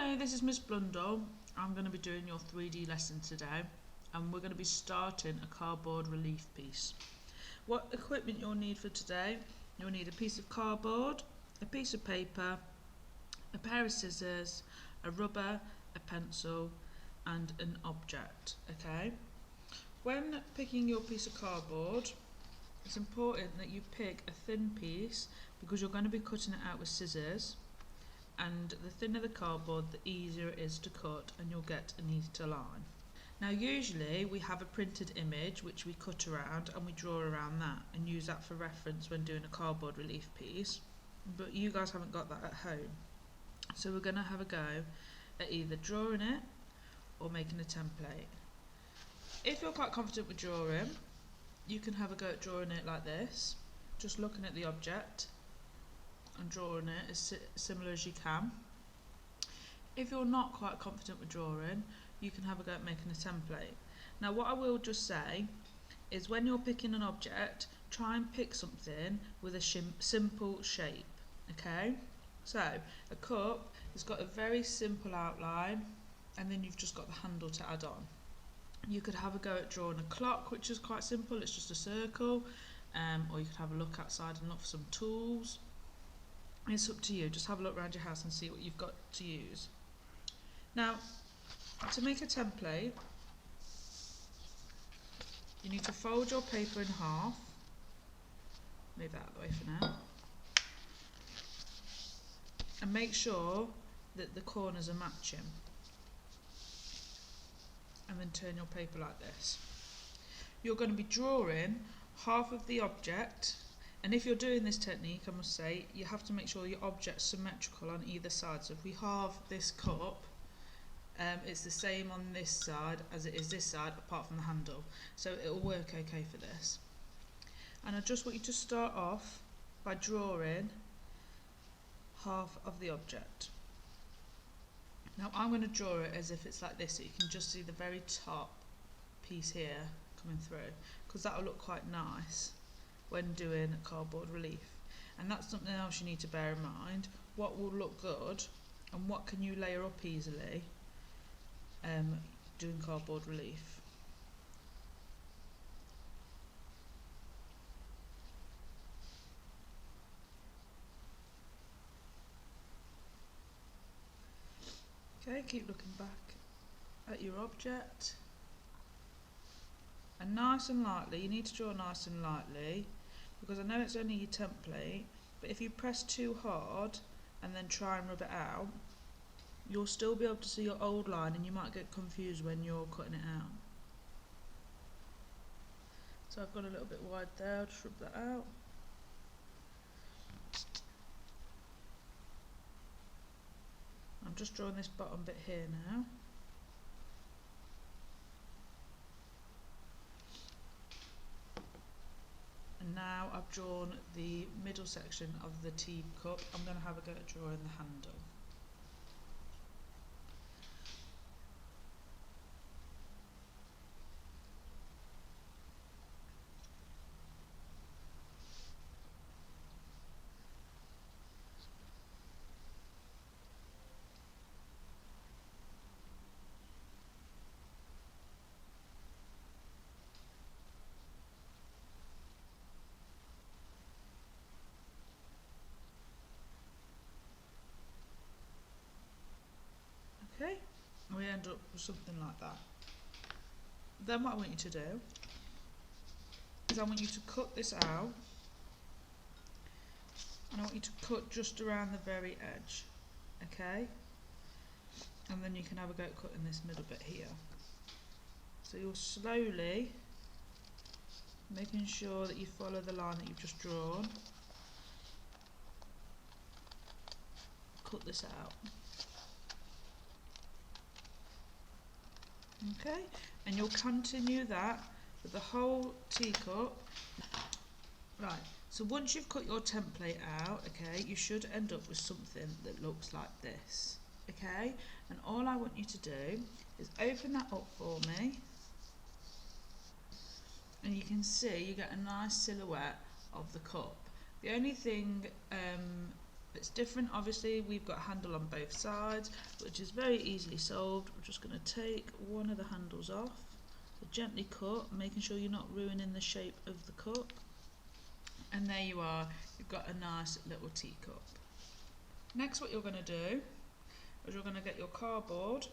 Hello, this is Miss Blundell. I'm going to be doing your 3D lesson today, and we're going to be starting a cardboard relief piece. What equipment you'll need for today: you'll need a piece of cardboard, a piece of paper, a pair of scissors, a rubber, a pencil and an object. Okay, when picking your piece of cardboard, it's important that you pick a thin piece because you're going to be cutting it out with scissors. And the thinner the cardboard, the easier it is to cut, and you'll get a neater line. Now usually we have a printed image which we cut around and we draw around that and use that for reference when doing a cardboard relief piece, but you guys haven't got that at home, so we're going to have a go at either drawing it or making a template. If you're quite confident with drawing, you can have a go at drawing it like this, just looking at the object and drawing it as similar as you can. If you're not quite confident with drawing, you can have a go at making a template. Now what I will just say is, when you're picking an object, try and pick something with a simple shape. Okay, so a cup has got a very simple outline, and then you've just got the handle to add on. You could have a go at drawing a clock, which is quite simple, it's just a circle, or you could have a look outside and look for some tools. It's up to you, just have a look around your house and see what you've got to use. Now, to make a template, you need to fold your paper in half. Move that out of the way for now. And make sure that the corners are matching. And then turn your paper like this. You're going to be drawing half of the object. And if you're doing this technique, I must say, you have to make sure your object's symmetrical on either side. So if we halve this cup, it's the same on this side as it is this side, apart from the handle. So it will work okay for this. And I just want you to start off by drawing half of the object. Now I'm going to draw it as if it's like this, so you can just see the very top piece here coming through, because that will look quite nice when doing cardboard relief. And that's something else you need to bear in mind: what will look good and what can you layer up easily doing cardboard relief. Okay, keep looking back at your object, and nice and lightly, you need to draw nice and lightly, because I know it's only your template, but if you press too hard and then try and rub it out, you'll still be able to see your old line and you might get confused when you're cutting it out. So I've got a little bit wide there, I'll just rub that out. I'm just drawing this bottom bit here now. And now I've drawn the middle section of the teacup. I'm going to have a go at drawing the handle. Okay, we end up with something like that. Then what I want you to do is I want you to cut this out, and I want you to cut just around the very edge, okay? And then you can have a go at cutting this middle bit here. So you're slowly making sure that you follow the line that you've just drawn. Cut this out. Okay, and you'll continue that with the whole teacup. Right, so once you've cut your template out, okay, you should end up with something that looks like this, okay? And all I want you to do is open that up for me, and you can see you get a nice silhouette of the cup. The only thing It's different, obviously. We've got a handle on both sides, which is very easily solved. We're just going to take one of the handles off, so gently cut, making sure you're not ruining the shape of the cup. And there you are, you've got a nice little teacup. Next, what you're going to do is you're going to get your cardboard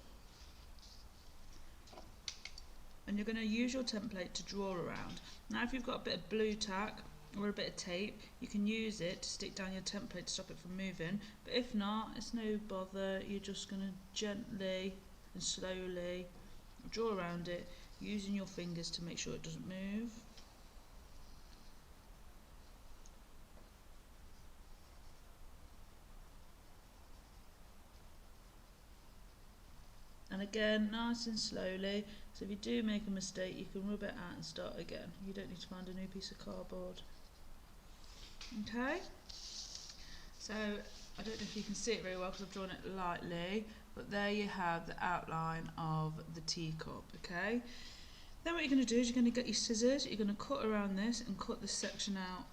and you're going to use your template to draw around. Now if you've got a bit of blue tack or a bit of tape, you can use it to stick down your template to stop it from moving, but if not, it's no bother. You're just going to gently and slowly draw around it using your fingers to make sure it doesn't move. And again, nice and slowly, so if you do make a mistake you can rub it out and start again. You don't need to find a new piece of cardboard. Okay, so I don't know if you can see it very well because I've drawn it lightly, but there you have the outline of the teacup. Okay, then what you're going to do is you're going to get your scissors, you're going to cut around this and cut this section out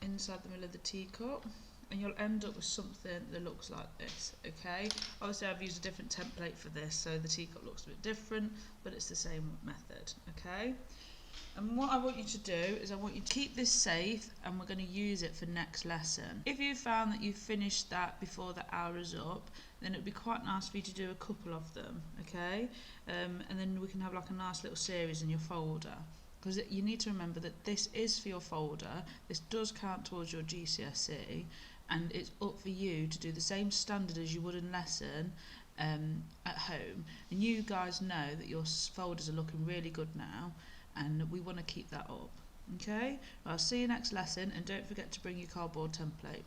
inside the middle of the teacup, and you'll end up with something that looks like this. Okay, obviously I've used a different template for this, so the teacup looks a bit different, but it's the same method. Okay, and what I want you to do is I want you to keep this safe, and we're going to use it for next lesson. If you found that you finished that before the hour is up, then it would be quite nice for you to do a couple of them. Okay, and then we can have like a nice little series in your folder, because you need to remember that this is for your folder, this does count towards your GCSE, and it's up for you to do the same standard as you would in lesson at home. And you guys know that your folders are looking really good now, and we want to keep that up. Okay, well, I'll see you next lesson, and don't forget to bring your cardboard template.